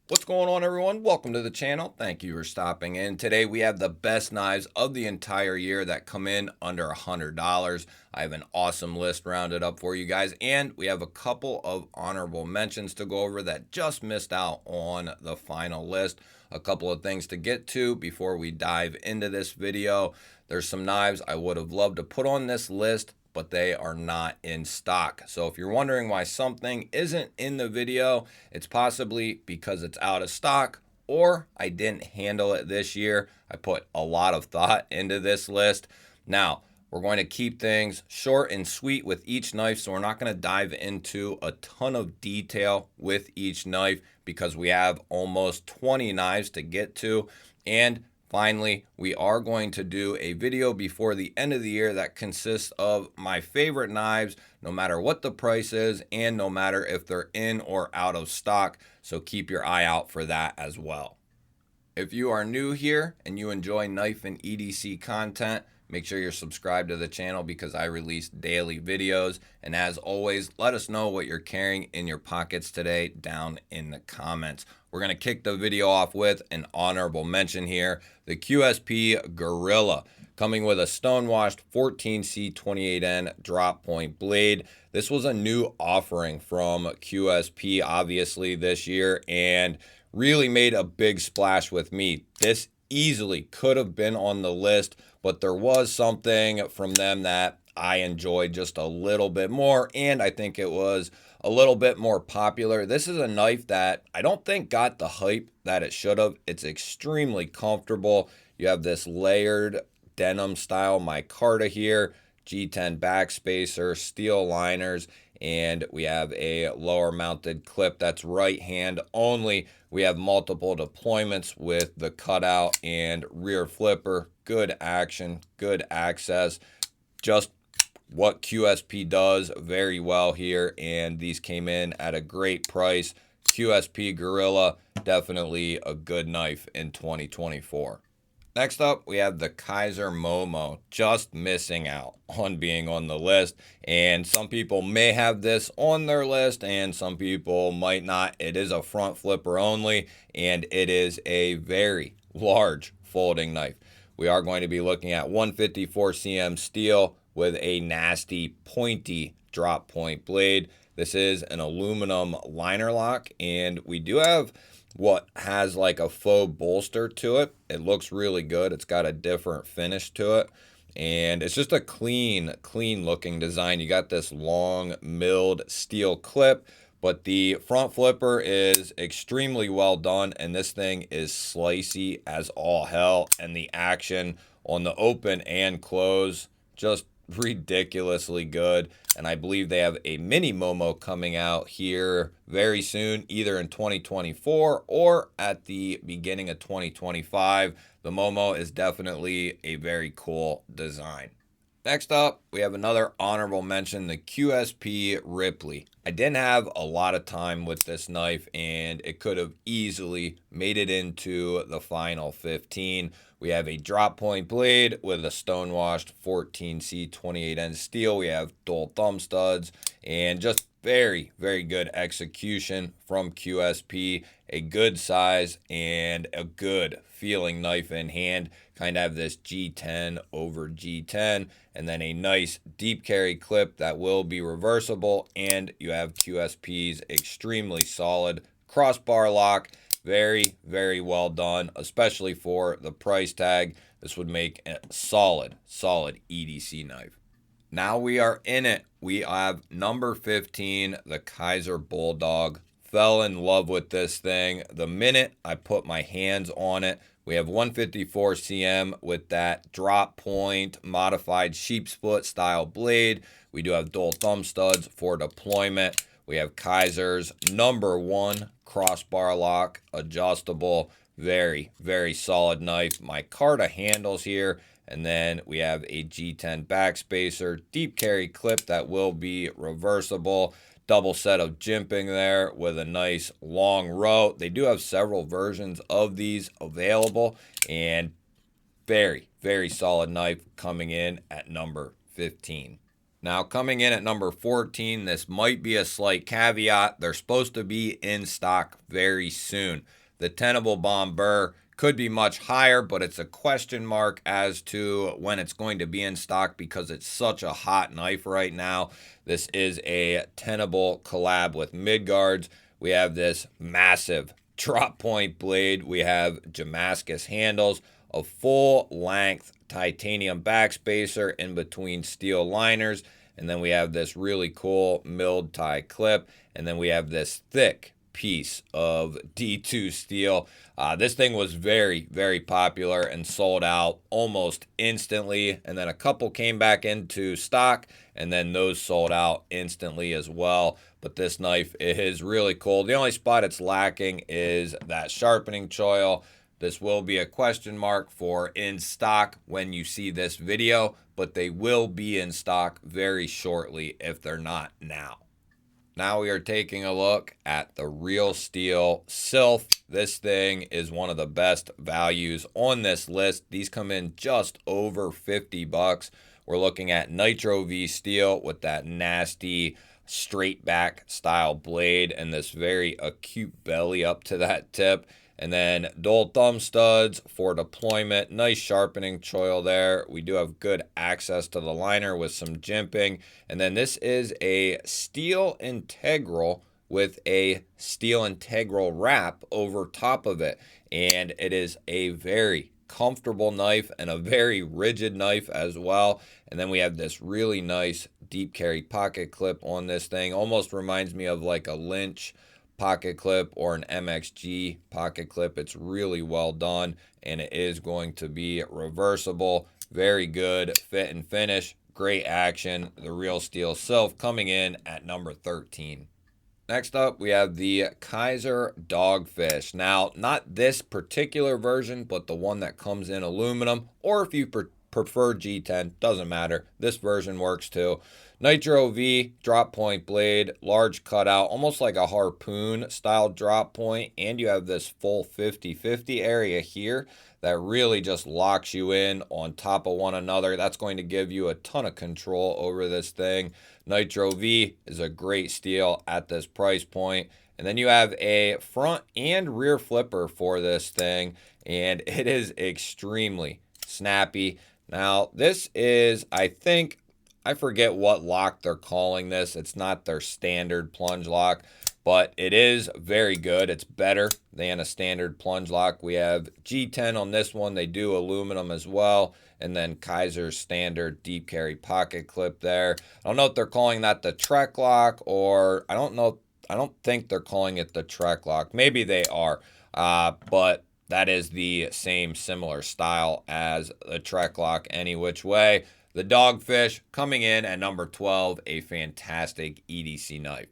What's going on, everyone? Welcome to the channel. Thank you for stopping in. Today we have the best knives of the entire year that come in under $100. I have an awesome list rounded up for you guys, and we have a couple of honorable mentions to go over that just missed out on the final list. A couple of things to get to before we dive into this video. There's some knives I would have loved to put on this list, but they are not in stock. So if you're wondering why something isn't in the video, it's possibly because it's out of stock or I didn't handle it this year. I put a lot of thought into this list. Now, we're going to keep things short and sweet with each knife, so we're not going to dive into a ton of detail with each knife because we have almost 20 knives to get to. And finally, we are going to do a video before the end of the year that consists of my favorite knives, no matter what the price is and no matter if they're in or out of stock. So keep your eye out for that as well. If you are new here and you enjoy knife and EDC content, make sure you're subscribed to the channel because I release daily videos. And as always, let us know what you're carrying in your pockets today down in the comments. We're going to kick the video off with an honorable mention here, the QSP Gorilla, coming with a stonewashed 14C28N drop point blade. This was a new offering from QSP, obviously, this year, and really made a big splash with me. This easily could have been on the list, but there was something from them that I enjoyed just a little bit more, and I think it was a little bit more popular. This is a knife that I don't think got the hype that it should have. It's extremely comfortable. You have this layered denim style micarta here, G10 backspacer, steel liners, and we have a lower mounted clip that's right hand only. We have multiple deployments with the cutout and rear flipper. Good action, good access, just what QSP does very well here, and these came in at a great price. QSP Gorilla, definitely a good knife in 2024. Next up, we have the Kaiser Momo, just missing out on being on the list. And some people may have this on their list and some people might not. It is a front flipper only, and it is a very large folding knife. We are going to be looking at 154 cm steel with a nasty pointy drop point blade. This is an aluminum liner lock, and we do have what has like a faux bolster to it. It looks really good. It's got a different finish to it, and it's just a clean looking design. You got this long milled steel clip, but the front flipper is extremely well done, and this thing is slicey as all hell, and the action on the open and close just ridiculously good. And I believe they have a mini Momo coming out here very soon, either in 2024 or at the beginning of 2025. The Momo is definitely a very cool design. Next up, we have another honorable mention, the QSP Ripley. I didn't have a lot of time with this knife, and it could have easily made it into the final 15. We have a drop point blade with a stonewashed 14C28N steel. We have dual thumb studs, and just very good execution from QSP. A good size and a good feeling knife in hand. Kind of have this G10 over G10, and then a nice deep carry clip that will be reversible, and you have QSP's extremely solid crossbar lock. Very well done, especially for the price tag. This would make a solid EDC knife. Now we are in it. We have number 15, the Kaiser Bulldog. Fell in love with this thing the minute I put my hands on it. We have 154 cm with that drop point modified sheep split style blade. We do have dual thumb studs for deployment. We have Kaiser's #1 crossbar lock, adjustable, very solid knife. Micarta handles here, and then we have a G10 backspacer, deep carry clip that will be reversible. Double set of jimping there with a nice long row. They do have several versions of these available, and very solid knife coming in at number 15. Now, coming in at number 14, this might be a slight caveat. They're supposed to be in stock very soon. The Tenable Bomb Burr could be much higher, but it's a question mark as to when it's going to be in stock because it's such a hot knife right now. This is a Tenable collab with Midgards. We have this massive drop point blade. We have Damascus handles, a full length titanium backspacer in between steel liners, and then we have this really cool milled tie clip, and then we have this thick piece of D2 steel. This thing was very, very popular and sold out almost instantly, and then a couple came back into stock, and then those sold out instantly as well. But this knife is really cool. The only spot it's lacking is that sharpening choil. This will be a question mark for in stock when you see this video, but they will be in stock very shortly if they're not now. Now we are taking a look at the Real Steel Sylph. This thing is one of the best values on this list. These come in just over 50 bucks. We're looking at Nitro V steel with that nasty straight back style blade and this very acute belly up to that tip. And then dual thumb studs for deployment. Nice sharpening choil there. We do have good access to the liner with some jimping. And then this is a steel integral with a steel integral wrap over top of it. And it is a very comfortable knife and a very rigid knife as well. And then we have this really nice deep carry pocket clip on this thing. Almost reminds me of like a Lynch pocket clip or an MXG pocket clip. It's really well done, and it is going to be reversible. Very good fit and finish, great action. The Real Steel Sylph coming in at number 13. Next up, we have the Kaiser Dogfish. Now, not this particular version, but the one that comes in aluminum, or if you prefer G10, doesn't matter. This version works too. Nitro V drop point blade, large cutout, almost like a harpoon style drop point, and you have this full 50-50 area here that really just locks you in on top of one another. That's going to give you a ton of control over this thing. Nitro V is a great steel at this price point. And then you have a front and rear flipper for this thing, and it is extremely snappy. Now, this is, I forget what lock they're calling this. It's not their standard plunge lock, but it is very good. It's better than a standard plunge lock. We have G10 on this one. They do aluminum as well. And then Kaiser's standard deep carry pocket clip there. I don't know if they're calling that the Trek lock, or I don't think they're calling it the Trek lock. Maybe they are, but that is the same similar style as the Trek lock any which way. The Dogfish coming in at number 12, a fantastic EDC knife.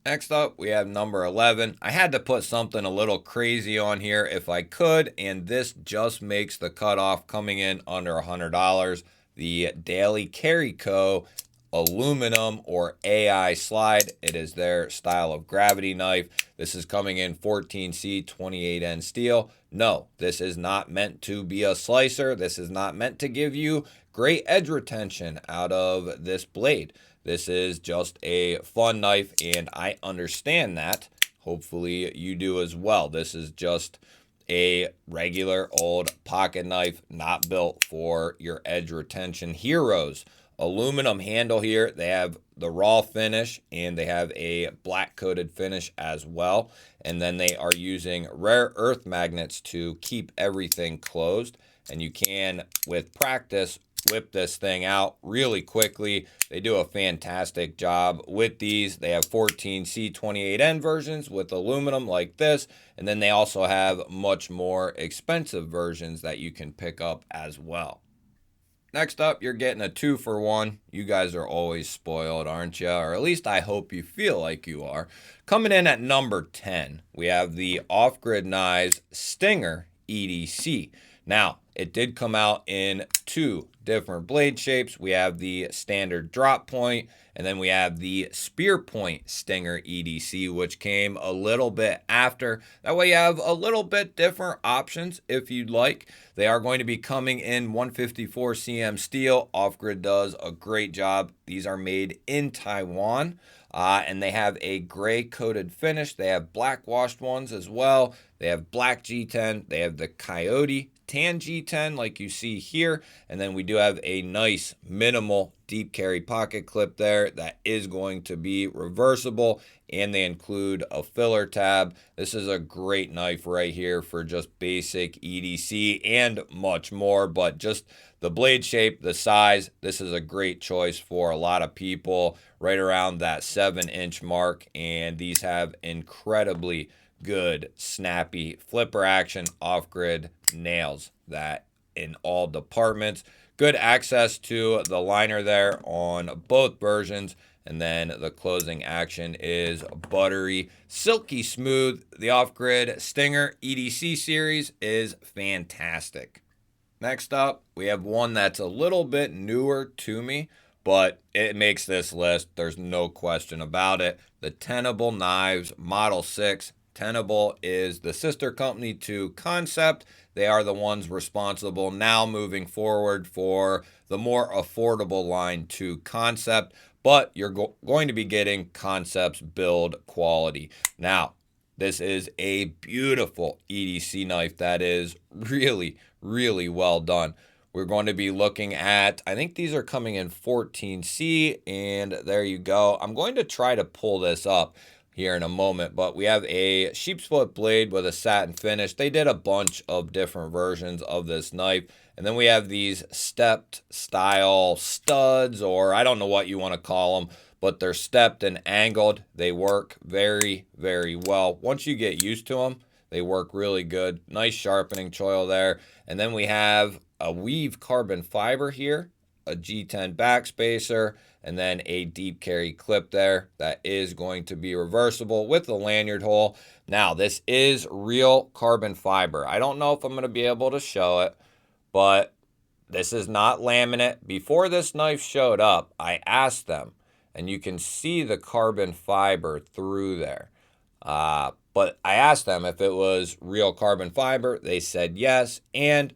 Next up, we have number 11. I had to put something a little crazy on here if I could, and this just makes the cutoff, coming in under $100. The Daily Carry Co. aluminum or AI slide. It is their style of gravity knife. This is coming in 14C 28N steel. No, this is not meant to be a slicer. This is not meant to give you great edge retention out of this blade. This is just a fun knife, and I understand that. Hopefully you do as well. This is just a regular old pocket knife, not built for your edge retention heroes. Aluminum handle here. They have the raw finish, and they have a black coated finish as well. And then they are using rare earth magnets to keep everything closed. And you can, with practice, whip this thing out really quickly. They do a fantastic job with these. They have 14C 28N versions with aluminum like this. And then they also have much more expensive versions that you can pick up as well. Next up, you're getting a 2-for-1. You guys are always spoiled, aren't you? Or at least I hope you feel like you are. Coming in at number 10, we have the Off Grid Knives Stinger EDC. Now, it did come out in 2 different blade shapes. We have the standard drop point, and then we have the spear point Stinger EDC, which came a little bit after. That way you have a little bit different options if you'd like. They are going to be coming in 154 cm steel. Off-Grid does a great job. These are made in Taiwan. And they have a gray coated finish. They have black washed ones as well. They have black G10. They have the Coyote tan G10 like you see here. And then we do have a nice minimal deep carry pocket clip there that is going to be reversible. And they include a filler tab. This is a great knife right here for just basic EDC and much more. But just the blade shape, the size, this is a great choice for a lot of people right around that 7-inch mark. And these have incredibly good, snappy flipper action. Off-Grid nails that in all departments. Good access to the liner there on both versions. And then the closing action is buttery, silky smooth. The Off-Grid Stinger EDC series is fantastic. Next up, we have one that's a little bit newer to me, but it makes this list. There's no question about it. The Tenable Knives Model 6. Tenable is the sister company to Concept. They are the ones responsible now moving forward for the more affordable line to Concept, but you're going to be getting Concept's build quality. Now, this is a beautiful EDC knife that is really, really well done. We're going to be looking at, I think these are coming in 14C, and there you go. I'm going to try to pull this up here in a moment, but we have a sheep's foot blade with a satin finish. They did a bunch of different versions of this knife. And then we have these stepped style studs, or I don't know what you want to call them, but they're stepped and angled. They work very, very well. Once you get used to them, they work really good. Nice sharpening choil there. And then we have a weave carbon fiber here, a G10 backspacer, and then a deep carry clip there that is going to be reversible with the lanyard hole. Now, this is real carbon fiber. I don't know if I'm going to be able to show it, but this is not laminate. Before this knife showed up, I asked them, and you can see the carbon fiber through there. But I asked them if it was real carbon fiber. They said yes, and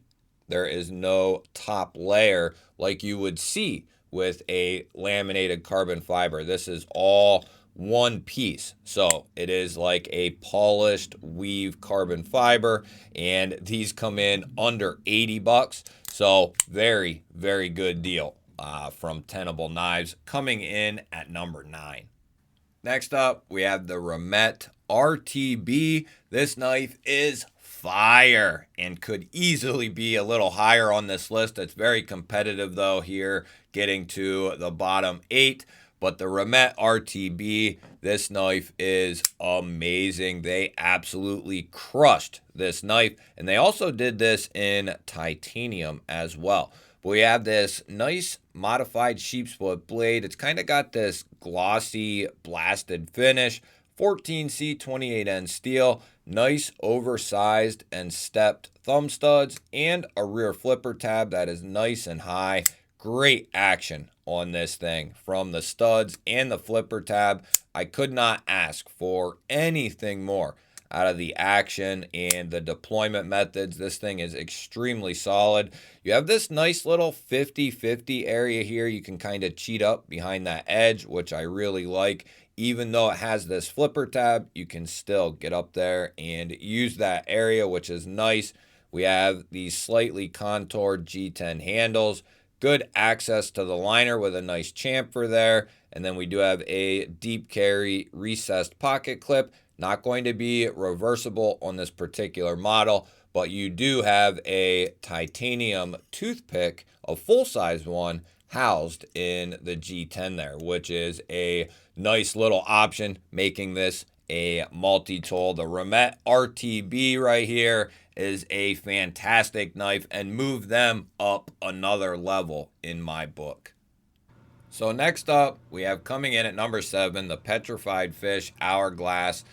there is no top layer like you would see with a laminated carbon fiber. This is all one piece. So it is like a polished weave carbon fiber, and these come in under 80 bucks. So very, very good deal from Tenable Knives, coming in at number 9. Next up, we have the Remet RTB. This knife is fire and could easily be a little higher on this list. It's very competitive though here, getting to the bottom 8. But the Remet RTB, this knife is amazing. They absolutely crushed this knife. And they also did this in titanium as well. But we have this nice modified sheep's foot blade. It's kind of got this glossy blasted finish. 14C 28N steel, nice oversized and stepped thumb studs, and a rear flipper tab that is nice and high. Great action on this thing from the studs and the flipper tab. I could not ask for anything more out of the action and the deployment methods. This thing is extremely solid. You have this nice little 50-50 area here. You can kind of cheat up behind that edge, which I really like. Even though it has this flipper tab, you can still get up there and use that area, which is nice. We have these slightly contoured G10 handles. Good access to the liner with a nice chamfer there. And then we do have a deep carry recessed pocket clip. Not going to be reversible on this particular model, but you do have a titanium toothpick, a full-size one, housed in the G10 there, which is a nice little option, making this a multi-tool. The Remet RTB right here is a fantastic knife and move them up another level in my book. So next up, we have coming in at number 7, the Petrified Fish Hourglass.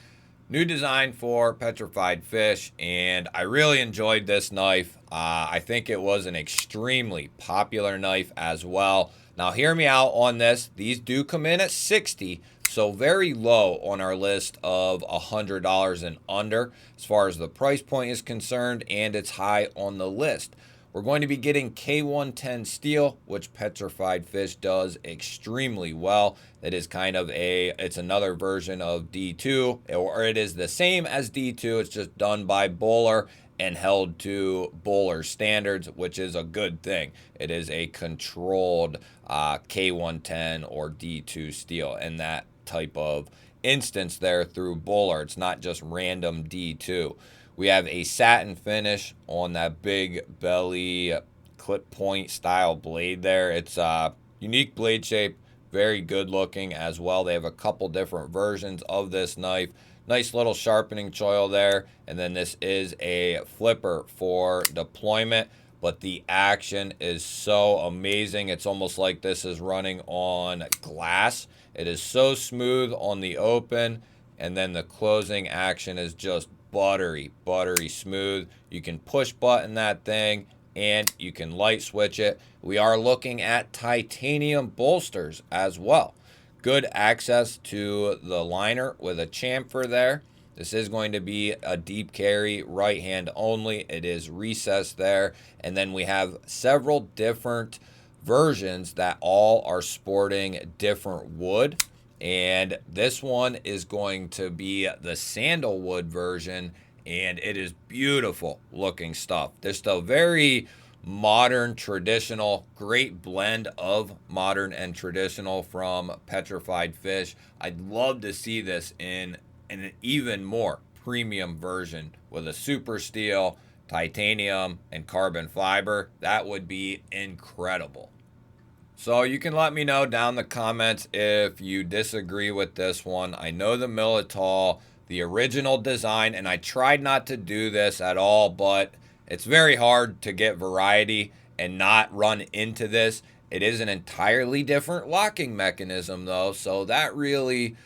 New design for petrified fish, and I really enjoyed this knife. I think it was an extremely popular knife as well. Now, hear me out on this. These do come in at 60, so very low on our list of $100 and under as far as the price point is concerned, and it's high on the list. We're going to be getting K110 steel, which petrified fish does extremely well. It is kind of it's another version of D2, or it is the same as D2. It's just done by Bowler and held to Bowler standards, which is a good thing. It is a controlled K110 or D2 steel in that type of instance there through Bowler. It's not just random D2. We have a satin finish on that big belly clip point style blade there. It's a unique blade shape, very good looking as well. They have a couple different versions of this knife. Nice little sharpening choil there. And then this is a flipper for deployment, but the action is so amazing. It's almost like this is running on glass. It is so smooth on the open, and then the closing action is just buttery smooth. You can push button that thing and you can light switch it. We are looking at titanium bolsters as well. Good access to the liner with a chamfer there. This is going to be a deep carry, right hand only. It is recessed there. And then we have several different versions that all are sporting different wood. And this one is going to be the sandalwood version, and it is beautiful looking stuff. There's a very modern, traditional, great blend of modern and traditional from petrified fish. I'd love to see this in an even more premium version with a super steel, titanium, and carbon fiber. That would be incredible. So you can let me know down in the comments if you disagree with this one. I know the Militol, the original design, and I tried not to do this at all, but it's very hard to get variety and not run into this. It is an entirely different locking mechanism though, so that really,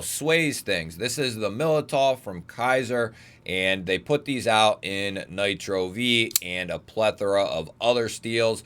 sways things. This is the Militol from Kaiser, and they put these out in Nitro V and a plethora of other steels.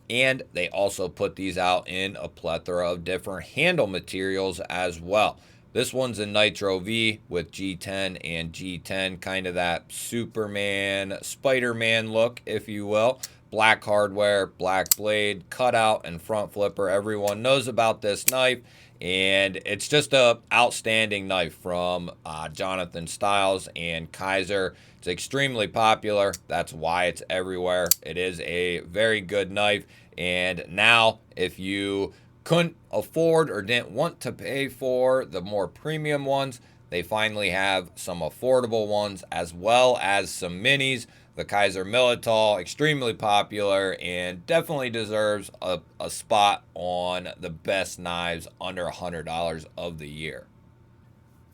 And they also put these out in a plethora of different handle materials as well. This one's a Nitro V with G10 and G10, kind of that Superman, Spider-Man look, if you will. Black hardware, black blade, cutout, and front flipper. Everyone knows about this knife, and it's just a outstanding knife from Jonathan Stiles and Kaiser. It's extremely popular. That's why it's everywhere. It is a very good knife. And now, if you couldn't afford or didn't want to pay for the more premium ones, they finally have some affordable ones as well as some minis. The Kaiser Militol, extremely popular and definitely deserves a spot on the best knives under $100 of the year.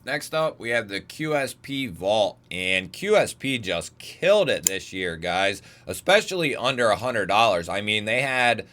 Next up, we have the QSP Vault, and QSP just killed it this year, guys, especially under $100. I mean, they had,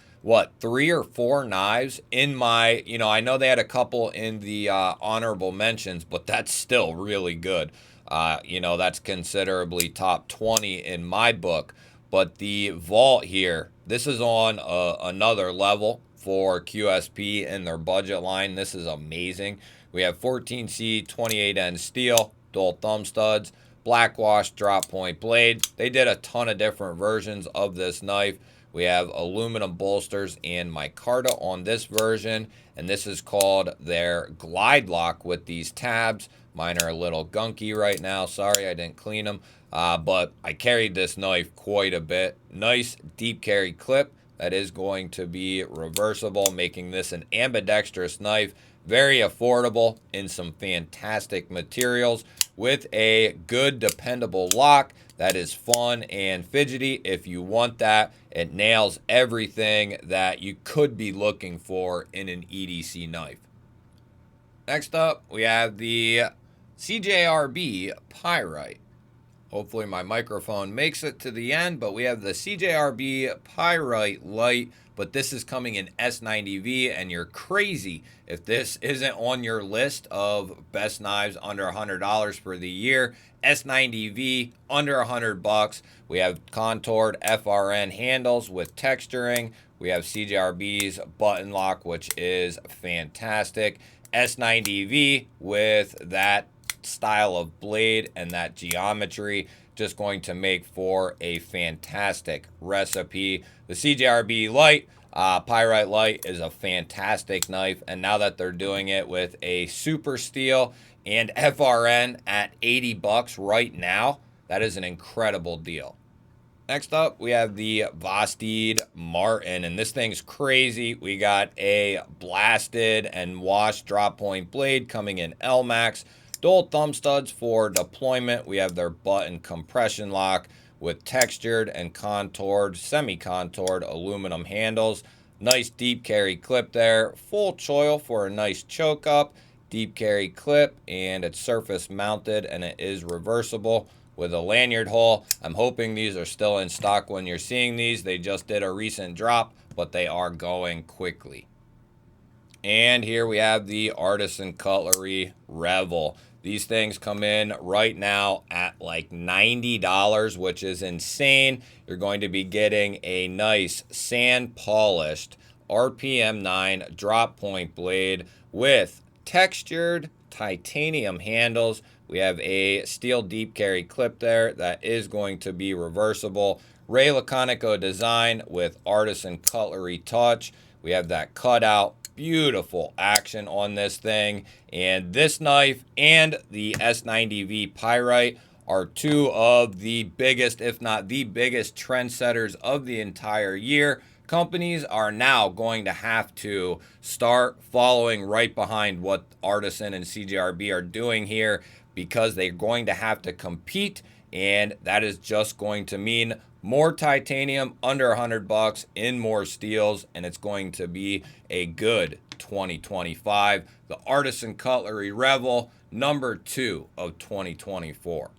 3 or 4 knives in my, I know they had a couple in the honorable mentions, but that's still really good. That's considerably top 20 in my book. But the Vault here, this is on another level for QSP in their budget line. This is amazing. We have 14C 28N steel, dual thumb studs, black wash drop point blade. They did a ton of different versions of this knife. We have aluminum bolsters and micarta on this version, and this is called their glide lock with these tabs. Mine are a little gunky right now. Sorry, I didn't clean them, but I carried this knife quite a bit. Nice deep carry clip that is going to be reversible, making this an ambidextrous knife. Very affordable in some fantastic materials with a good dependable lock that is fun and fidgety if you want that. It nails everything that you could be looking for in an EDC knife. Next up, we have the CJRB Pyrite. Hopefully my microphone makes it to the end, but we have the CJRB Pyrite Light, but this is coming in S90V, and you're crazy if this isn't on your list of best knives under $100 for the year. S90V under $100. We have contoured FRN handles with texturing. We have CJRB's button lock, which is fantastic. S90V with that style of blade and that geometry, just going to make for a fantastic recipe. The CJRB Light, Pyrite Light, is a fantastic knife, and now that they're doing it with a super steel and FRN at 80 bucks right now, that is an incredible deal. Next up, we have the Vosteed Martin, and this thing's crazy. We got a blasted and washed drop point blade coming in LMAX. Dual thumb studs for deployment. We have their button compression lock with textured and contoured, semi-contoured aluminum handles. Nice deep carry clip there. Full choil for a nice choke up. Deep carry clip, and it's surface mounted, and it is reversible with a lanyard hole. I'm hoping these are still in stock when you're seeing these. They just did a recent drop, but they are going quickly. And here we have the Artisan Cutlery Revel. These things come in right now at like $90, which is insane. You're going to be getting a nice sand polished RPM 9 drop point blade with textured titanium handles. We have a steel deep carry clip there that is going to be reversible. Ray Laconico design with Artisan Cutlery touch. We have that cutout. Beautiful action on this thing. And this knife and the S90V Pyrite are two of the biggest, if not the biggest, trendsetters of the entire year. Companies are now going to have to start following right behind what Artisan and CJRB are doing here, because they're going to have to compete, and that is just going to mean more titanium under $100 in more steels, and it's going to be a good 2025. The Artisan Cutlery Revel, number 2 of 2024.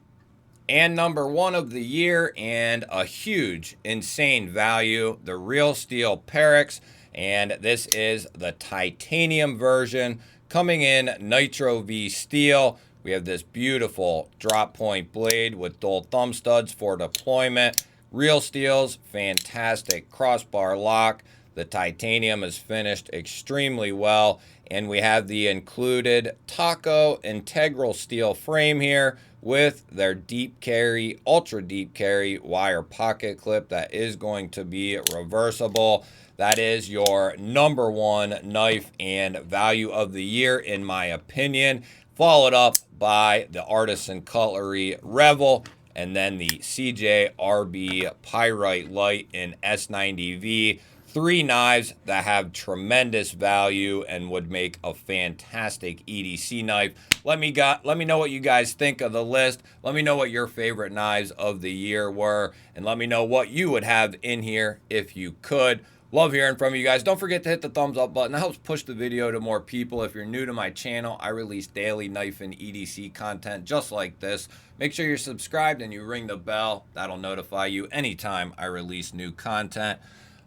And number 1 of the year, and a huge, insane value, the Real Steel Pyrex, and this is the titanium version coming in Nitro V steel. We have this beautiful drop point blade with dual thumb studs for deployment. Real steels, fantastic crossbar lock. The titanium is finished extremely well. And we have the included Taco integral steel frame here with their deep carry, ultra deep carry wire pocket clip that is going to be reversible. That is your number 1 knife and value of the year, in my opinion. Followed up by the Artisan Cutlery Revel, and then the CJRB Pyrite Light in S90V. 3 knives that have tremendous value and would make a fantastic EDC knife. Let me know what you guys think of the list. Let me know what your favorite knives of the year were, and let me know what you would have in here if you could. Love hearing from you guys. Don't forget to hit the thumbs up button. That helps push the video to more people. If you're new to my channel, I release daily knife and EDC content just like this. Make sure you're subscribed and you ring the bell. That'll notify you anytime I release new content.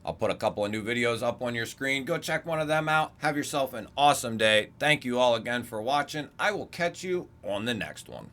I'll put a couple of new videos up on your screen. Go check one of them out. Have yourself an awesome day. Thank you all again for watching. I will catch you on the next one.